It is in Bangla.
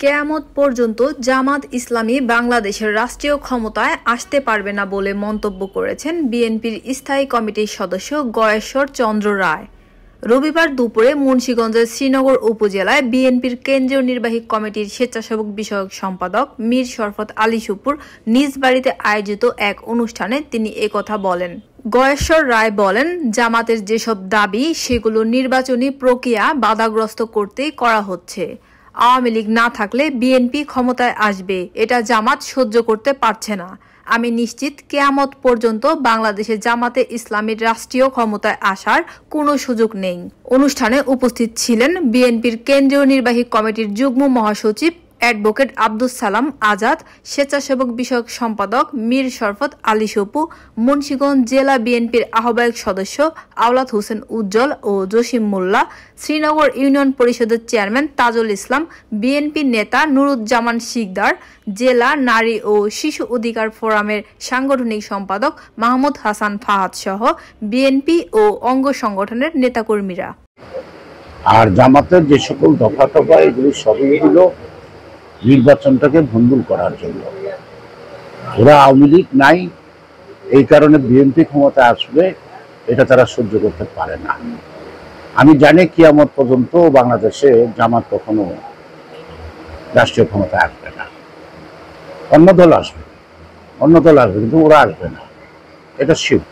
কেয়ামত পর্যন্ত জামাত ইসলামী বাংলাদেশের রাষ্ট্রীয় ক্ষমতায় আসতে পারবে না বলে মন্তব্য করেছেন বিএনপির স্থায়ী কমিটির সদস্য গয়েশ্বর চন্দ্র রায়। রবিবার দুপুরে মুন্সিগঞ্জের শ্রীনগর উপজেলায় বিএনপির কেন্দ্রীয় নির্বাহী কমিটির স্বেচ্ছাসেবক বিষয়ক সম্পাদক মীর শরফত আলী শুপুর নিজ বাড়িতে আয়োজিত এক অনুষ্ঠানে তিনি একথা বলেন। গয়েশ্বর রায় বলেন, জামাতের যেসব দাবি সেগুলো নির্বাচনী প্রক্রিয়া বাধাগ্রস্ত করতেই করা হচ্ছে। আওয়ামী লীগ না থাকলে বিএনপি ক্ষমতায় আসবে, এটা জামাত সহ্য করতে পারছে না। আমি নিশ্চিত কেয়ামত পর্যন্ত বাংলাদেশে জামাতে ইসলামীর রাষ্ট্রীয় ক্ষমতায় আসার কোনো সুযোগ নেই। অনুষ্ঠানে উপস্থিত ছিলেন বিএনপির কেন্দ্রীয় নির্বাহী কমিটির যুগ্ম মহাসচিব অ্যাডভোকেট আব্দুস সালাম আজাদ, স্বেচ্ছাসেবক বিষয়ক সম্পাদক মীর শরফত আলী শুপু, মুন্সিগঞ্জ জেলা বিএনপির আহ্বায়ক সদস্য আওলাদ হোসেন উজ্জ্বল ও জসিম মোল্লা, শ্রীনগর ইউনিয়ন পরিষদের চেয়ারম্যান তাজুল ইসলাম, বিএনপি নেতা নুরুজ্জামান শিকদার, জেলা নারী ও শিশু অধিকার ফোরামের সাংগঠনিক সম্পাদক মাহমুদ হাসান ফাহাদ সহ বিএনপি ও অঙ্গ সংগঠনের নেতাকর্মীরা। আর জামাতের যে সকল দফা এগুলি সবই হলো নির্বাচনটাকে ভণ্ডুল করার জন্য। ওরা আওয়ামী লীগ নাই, এই কারণে বিএনপি ক্ষমতা আসবে, এটা তারা সহ্য করতে পারে না। আমি জানি কিয়ামত পর্যন্ত বাংলাদেশে জামাত কখনো রাষ্ট্রীয় ক্ষমতায় আসবে না। অন্য দল আসবে, কিন্তু ওরা আসবে না, এটা শিওর।